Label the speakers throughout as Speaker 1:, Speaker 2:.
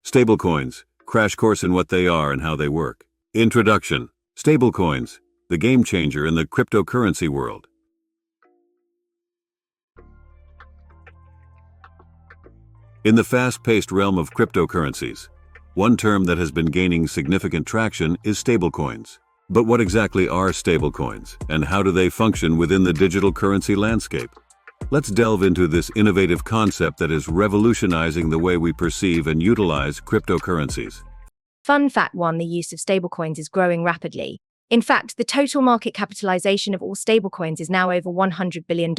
Speaker 1: Stablecoins, crash course in what they are and how they work. Introduction. Stablecoins, the game changer in the cryptocurrency world. In the fast-paced realm of cryptocurrencies, one term that has been gaining significant traction is stablecoins. But what exactly are stablecoins, and how do they function within the digital currency landscape? Let's delve into this innovative concept that is revolutionizing the way we perceive and utilize cryptocurrencies.
Speaker 2: Fun fact 1: the use of stablecoins is growing rapidly. In fact, the total market capitalization of all stablecoins is now over $100 billion.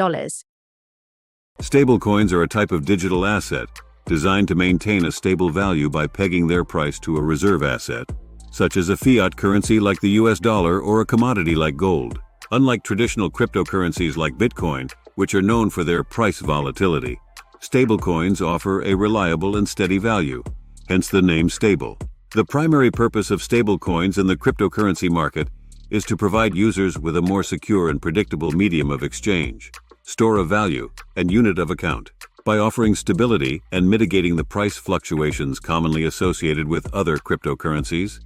Speaker 1: Stablecoins are a type of digital asset designed to maintain a stable value by pegging their price to a reserve asset, such as a fiat currency like the US dollar or a commodity like gold. Unlike traditional cryptocurrencies like Bitcoin, which are known for their price volatility, stablecoins offer a reliable and steady value, hence the name stable. The primary purpose of stablecoins in the cryptocurrency market is to provide users with a more secure and predictable medium of exchange, store of value, and unit of account. By offering stability and mitigating the price fluctuations commonly associated with other cryptocurrencies,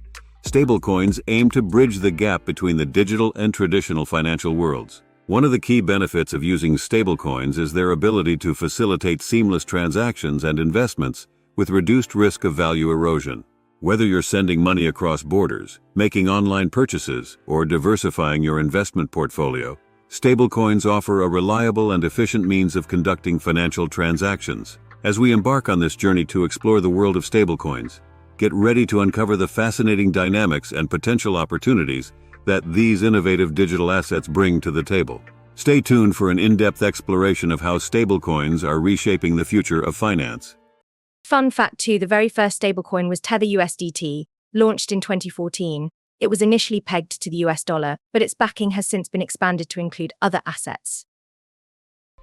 Speaker 1: stablecoins aim to bridge the gap between the digital and traditional financial worlds. One of the key benefits of using stablecoins is their ability to facilitate seamless transactions and investments with reduced risk of value erosion. Whether you're sending money across borders, making online purchases, or diversifying your investment portfolio, stablecoins offer a reliable and efficient means of conducting financial transactions. As we embark on this journey to explore the world of stablecoins, get ready to uncover the fascinating dynamics and potential opportunities that these innovative digital assets bring to the table. Stay tuned for an in-depth exploration of how stablecoins are reshaping the future of finance.
Speaker 2: Fun fact 2: the very first stablecoin was Tether USDT, launched in 2014. It was initially pegged to the US dollar, but its backing has since been expanded to include other assets.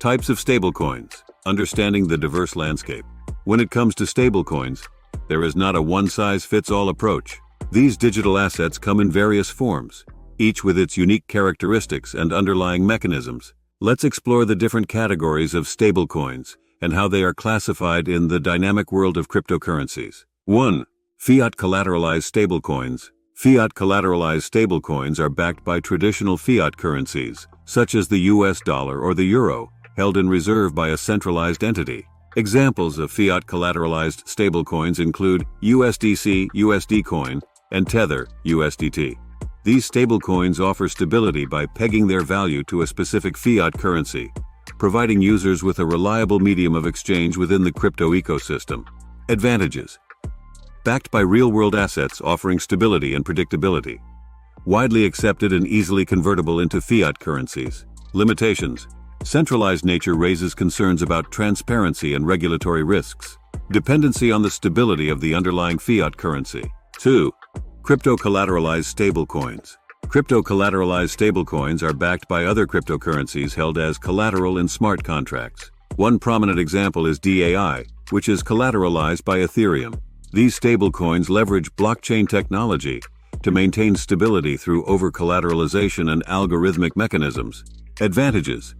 Speaker 1: Types of stablecoins. Understanding the diverse landscape. When it comes to stablecoins, there is not a one-size-fits-all approach. These digital assets come in various forms, each with its unique characteristics and underlying mechanisms. Let's explore the different categories of stablecoins and how they are classified in the dynamic world of cryptocurrencies. 1. Fiat collateralized stablecoins. Fiat collateralized stablecoins are backed by traditional fiat currencies, such as the US dollar or the euro, held in reserve by a centralized entity. Examples of fiat collateralized stablecoins include USDC, USD Coin, and Tether, USDT. These stablecoins offer stability by pegging their value to a specific fiat currency, providing users with a reliable medium of exchange within the crypto ecosystem. Advantages. Backed by real-world assets offering stability and predictability. Widely accepted and easily convertible into fiat currencies. Limitations. Centralized nature raises concerns about transparency and regulatory risks. Dependency on the stability of the underlying fiat currency. 2. Crypto-collateralized stablecoins. Crypto-collateralized stablecoins are backed by other cryptocurrencies held as collateral in smart contracts. One prominent example is DAI, which is collateralized by Ethereum. These stablecoins leverage blockchain technology to maintain stability through over-collateralization and algorithmic mechanisms. Advantages.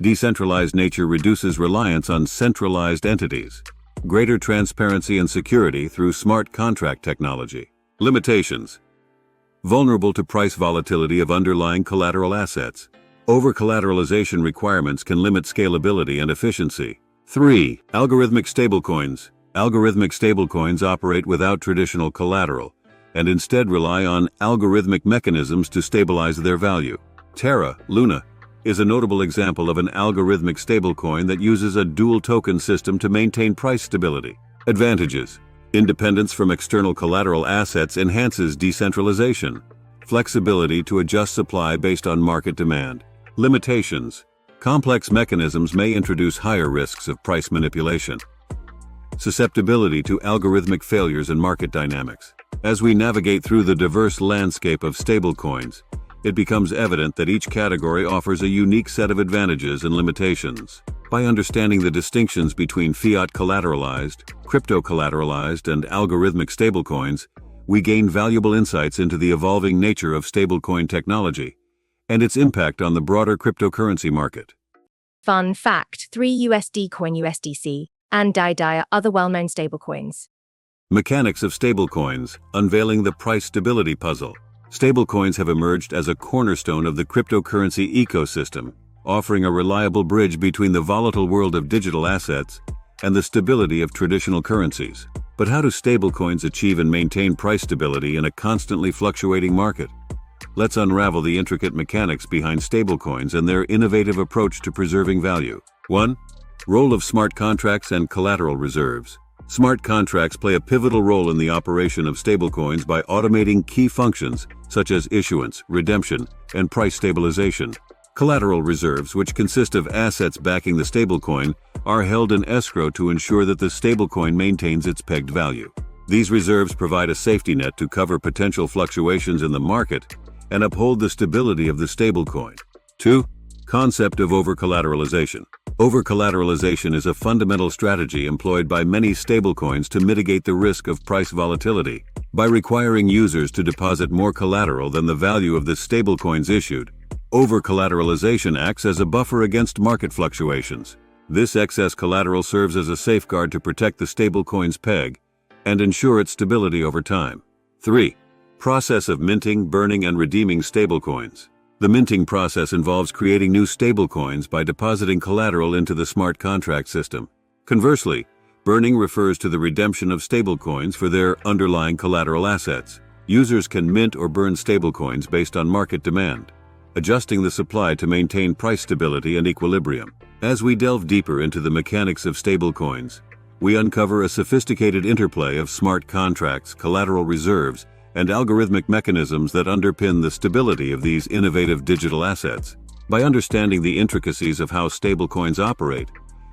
Speaker 1: Decentralized nature reduces reliance on centralized entities. Greater transparency and security through smart contract technology. Limitations. Vulnerable to price volatility of underlying collateral assets. Over-collateralization requirements can limit scalability and efficiency. 3. Algorithmic stablecoins. Algorithmic stablecoins operate without traditional collateral and instead rely on algorithmic mechanisms to stabilize their value. Terra, Luna, is a notable example of an algorithmic stablecoin that uses a dual token system to maintain price stability. Advantages. Independence from external collateral assets enhances decentralization. Flexibility to adjust supply based on market demand. Limitations. Complex mechanisms may introduce higher risks of price manipulation. Susceptibility to algorithmic failures and market dynamics. As we navigate through the diverse landscape of stablecoins, it becomes evident that each category offers a unique set of advantages and limitations. By understanding the distinctions between fiat collateralized, crypto collateralized, and algorithmic stablecoins, we gain valuable insights into the evolving nature of stablecoin technology and its impact on the broader cryptocurrency market.
Speaker 2: Fun fact 3: USD Coin USDC and DAI are other well-known stablecoins.
Speaker 1: Mechanics of stablecoins, unveiling the price stability puzzle. Stablecoins have emerged as a cornerstone of the cryptocurrency ecosystem, offering a reliable bridge between the volatile world of digital assets and the stability of traditional currencies. But how do stablecoins achieve and maintain price stability in a constantly fluctuating market? Let's unravel the intricate mechanics behind stablecoins and their innovative approach to preserving value. 1. Role of smart contracts and collateral reserves. Smart contracts play a pivotal role in the operation of stablecoins by automating key functions such as issuance, redemption, and price stabilization. Collateral reserves, which consist of assets backing the stablecoin, are held in escrow to ensure that the stablecoin maintains its pegged value. These reserves provide a safety net to cover potential fluctuations in the market and uphold the stability of the stablecoin. 2. Concept of over-collateralization. Over-collateralization is a fundamental strategy employed by many stablecoins to mitigate the risk of price volatility. By requiring users to deposit more collateral than the value of the stablecoins issued, over-collateralization acts as a buffer against market fluctuations. This excess collateral serves as a safeguard to protect the stablecoin's peg and ensure its stability over time. 3. Process of minting, burning, and redeeming stablecoins. The minting process involves creating new stablecoins by depositing collateral into the smart contract system. Conversely, burning refers to the redemption of stablecoins for their underlying collateral assets. Users can mint or burn stablecoins based on market demand, adjusting the supply to maintain price stability and equilibrium. As we delve deeper into the mechanics of stablecoins, we uncover a sophisticated interplay of smart contracts, collateral reserves, and algorithmic mechanisms that underpin the stability of these innovative digital assets. By understanding the intricacies of how stablecoins operate,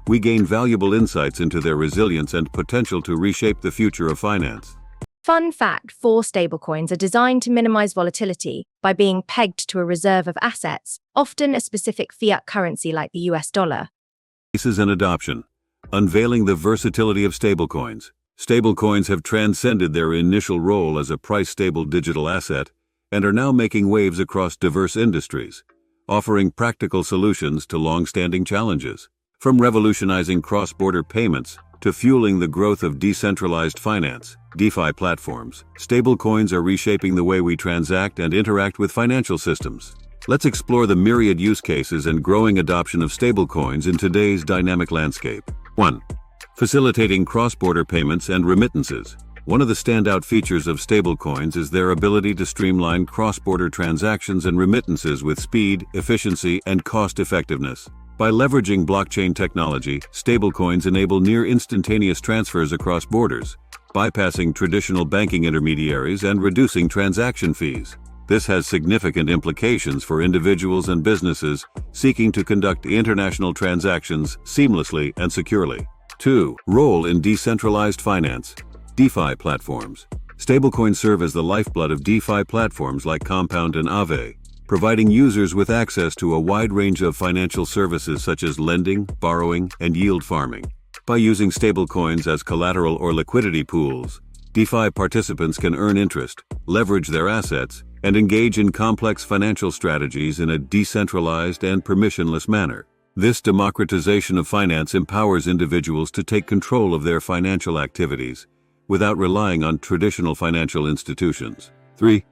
Speaker 1: we gain valuable insights into their resilience and potential to reshape the future of finance.
Speaker 2: Fun fact: 4 stablecoins are designed to minimize volatility by being pegged to a reserve of assets, often a specific fiat currency like the US dollar.
Speaker 1: Cases and adoption. Unveiling the versatility of stablecoins. Stablecoins have transcended their initial role as a price-stable digital asset and are now making waves across diverse industries, offering practical solutions to long-standing challenges. From revolutionizing cross-border payments to fueling the growth of decentralized finance, DeFi platforms, stablecoins are reshaping the way we transact and interact with financial systems. Let's explore the myriad use cases and growing adoption of stablecoins in today's dynamic landscape. 1. Facilitating cross-border payments and remittances. One of the standout features of stablecoins is their ability to streamline cross-border transactions and remittances with speed, efficiency, and cost-effectiveness. By leveraging blockchain technology, stablecoins enable near-instantaneous transfers across borders, bypassing traditional banking intermediaries and reducing transaction fees. This has significant implications for individuals and businesses seeking to conduct international transactions seamlessly and securely. 2. Role in decentralized finance. DeFi platforms. Stablecoins serve as the lifeblood of DeFi platforms like Compound and Aave, providing users with access to a wide range of financial services such as lending, borrowing, and yield farming. By using stablecoins as collateral or liquidity pools, DeFi participants can earn interest, leverage their assets, and engage in complex financial strategies in a decentralized and permissionless manner. This democratization of finance empowers individuals to take control of their financial activities without relying on traditional financial institutions. 3.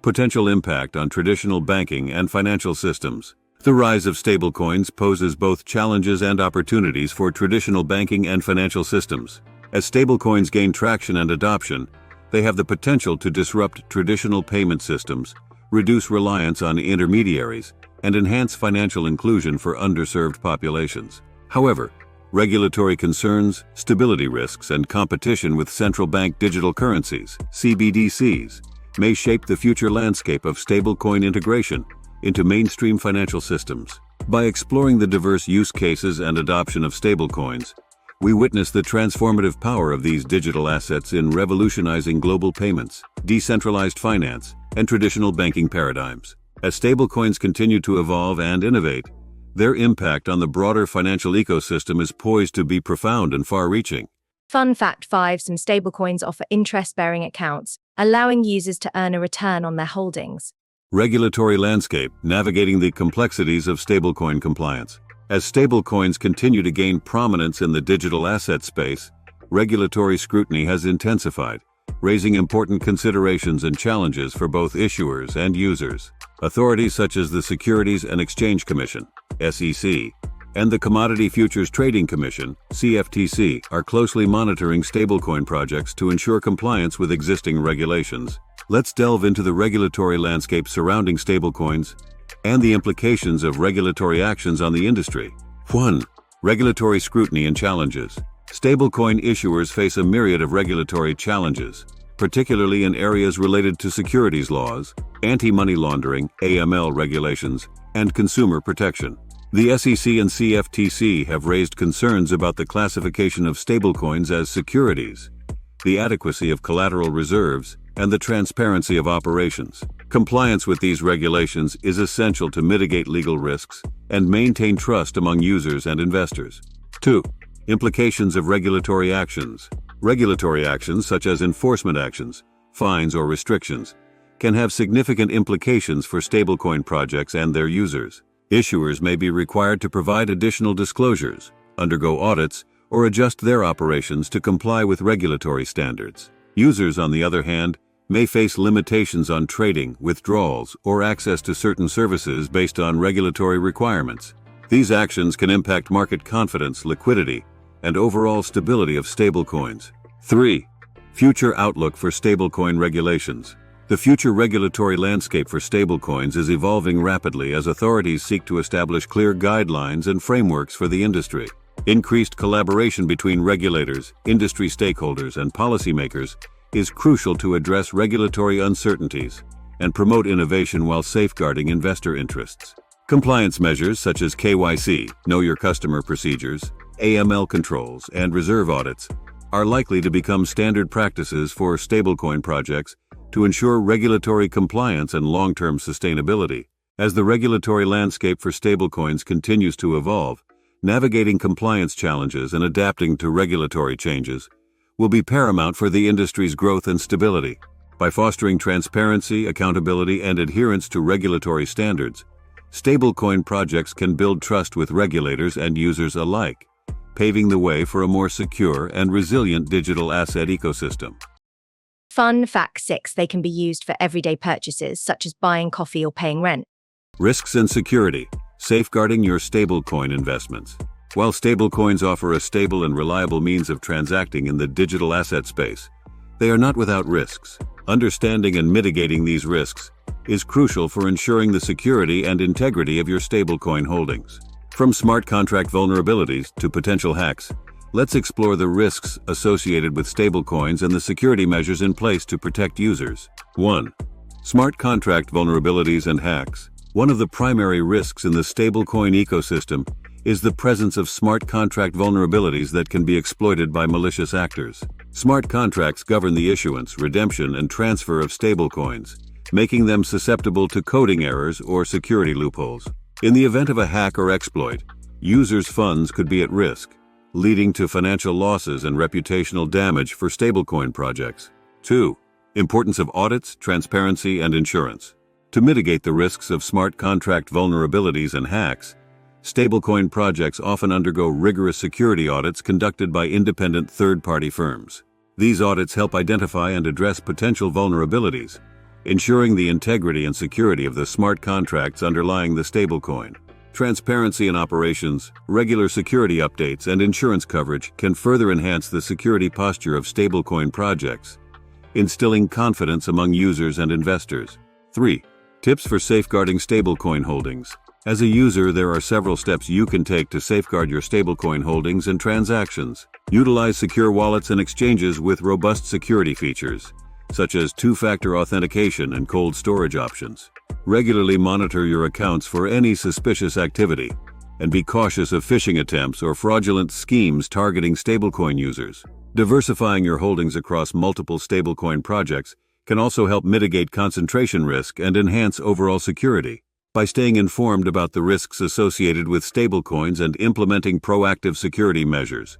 Speaker 1: Potential impact on traditional banking and financial systems. The rise of stablecoins poses both challenges and opportunities for traditional banking and financial systems. As stablecoins gain traction and adoption, they have the potential to disrupt traditional payment systems, reduce reliance on intermediaries, and enhance financial inclusion for underserved populations. However, regulatory concerns, stability risks, and competition with central bank digital currencies, CBDCs, may shape the future landscape of stablecoin integration into mainstream financial systems. By exploring the diverse use cases and adoption of stablecoins, we witness the transformative power of these digital assets in revolutionizing global payments, decentralized finance, and traditional banking paradigms. As stablecoins continue to evolve and innovate, their impact on the broader financial ecosystem is poised to be profound and far-reaching.
Speaker 2: Fun fact 5: Some stablecoins offer interest-bearing accounts, allowing users to earn a return on their holdings.
Speaker 1: Regulatory landscape, navigating the complexities of stablecoin compliance. As stablecoins continue to gain prominence in the digital asset space, regulatory scrutiny has intensified, raising important considerations and challenges for both issuers and users. Authorities such as the Securities and Exchange Commission, SEC, and the Commodity Futures Trading Commission, CFTC, are closely monitoring stablecoin projects to ensure compliance with existing regulations. Let's delve into the regulatory landscape surrounding stablecoins and the implications of regulatory actions on the industry. 1. Regulatory scrutiny and challenges. Stablecoin issuers face a myriad of regulatory challenges, particularly in areas related to securities laws, anti-money laundering (AML) regulations, and consumer protection. The SEC and CFTC have raised concerns about the classification of stablecoins as securities, the adequacy of collateral reserves, and the transparency of operations. Compliance with these regulations is essential to mitigate legal risks and maintain trust among users and investors. 2. Implications of regulatory actions. Regulatory actions such as enforcement actions, fines, or restrictions can have significant implications for stablecoin projects and their users. Issuers may be required to provide additional disclosures, undergo audits, or adjust their operations to comply with regulatory standards. Users, on the other hand, may face limitations on trading, withdrawals, or access to certain services based on regulatory requirements. These actions can impact market confidence, liquidity, and overall stability of stablecoins. 3. Future outlook for stablecoin regulations. The future regulatory landscape for stablecoins is evolving rapidly as authorities seek to establish clear guidelines and frameworks for the industry. Increased collaboration between regulators, industry stakeholders, and policymakers is crucial to address regulatory uncertainties and promote innovation while safeguarding investor interests. Compliance measures such as KYC, Know Your Customer procedures, AML controls, and reserve audits are likely to become standard practices for stablecoin projects to ensure regulatory compliance and long-term sustainability. As the regulatory landscape for stablecoins continues to evolve, navigating compliance challenges and adapting to regulatory changes will be paramount for the industry's growth and stability. By fostering transparency, accountability, and adherence to regulatory standards, stablecoin projects can build trust with regulators and users alike, paving the way for a more secure and resilient digital asset ecosystem.
Speaker 2: Fun fact 6. They can be used for everyday purchases, such as buying coffee or paying rent.
Speaker 1: Risks and security. Safeguarding your stablecoin investments. While stablecoins offer a stable and reliable means of transacting in the digital asset space, they are not without risks. Understanding and mitigating these risks is crucial for ensuring the security and integrity of your stablecoin holdings. From smart contract vulnerabilities to potential hacks, let's explore the risks associated with stablecoins and the security measures in place to protect users. 1. Smart contract vulnerabilities and hacks. One of the primary risks in the stablecoin ecosystem is the presence of smart contract vulnerabilities that can be exploited by malicious actors. Smart contracts govern the issuance, redemption, and transfer of stablecoins, making them susceptible to coding errors or security loopholes. In the event of a hack or exploit, users' funds could be at risk, leading to financial losses and reputational damage for stablecoin projects. 2. Importance of audits, transparency, and insurance. To mitigate the risks of smart contract vulnerabilities and hacks, stablecoin projects often undergo rigorous security audits conducted by independent third-party firms. These audits help identify and address potential vulnerabilities, ensuring the integrity and security of the smart contracts underlying the stablecoin. Transparency in operations, regular security updates, and insurance coverage can further enhance the security posture of stablecoin projects, instilling confidence among users and investors. 3. Tips for safeguarding stablecoin holdings. As a user, there are several steps you can take to safeguard your stablecoin holdings and transactions. Utilize secure wallets and exchanges with robust security features, such as two-factor authentication and cold storage options. Regularly monitor your accounts for any suspicious activity, and be cautious of phishing attempts or fraudulent schemes targeting stablecoin users. Diversifying your holdings across multiple stablecoin projects can also help mitigate concentration risk and enhance overall security. By staying informed about the risks associated with stablecoins and implementing proactive security measures,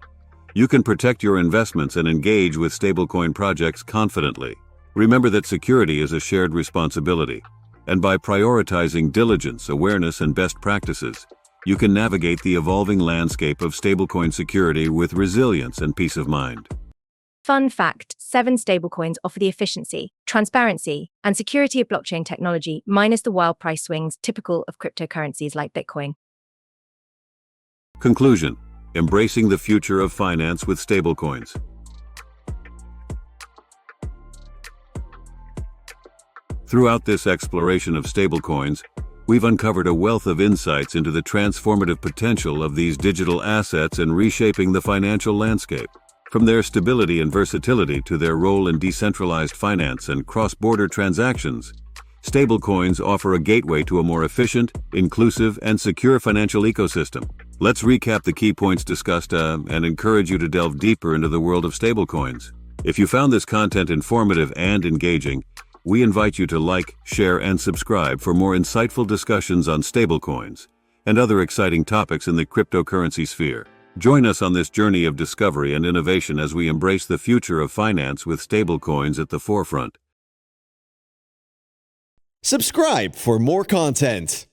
Speaker 1: you can protect your investments and engage with stablecoin projects confidently. Remember that security is a shared responsibility, and by prioritizing diligence, awareness, and best practices, you can navigate the evolving landscape of stablecoin security with resilience and peace of mind.
Speaker 2: Fun fact, 7 stablecoins offer the efficiency, transparency, and security of blockchain technology, minus the wild price swings typical of cryptocurrencies like Bitcoin.
Speaker 1: Conclusion: embracing the future of finance with stablecoins. Throughout this exploration of stablecoins, we've uncovered a wealth of insights into the transformative potential of these digital assets in reshaping the financial landscape. From their stability and versatility to their role in decentralized finance and cross-border transactions, stablecoins offer a gateway to a more efficient, inclusive, and secure financial ecosystem. Let's recap the key points discussed and encourage you to delve deeper into the world of stablecoins. If you found this content informative and engaging, we invite you to like, share, and subscribe for more insightful discussions on stablecoins and other exciting topics in the cryptocurrency sphere. Join us on this journey of discovery and innovation as we embrace the future of finance with stablecoins at the forefront.
Speaker 3: Subscribe for more content.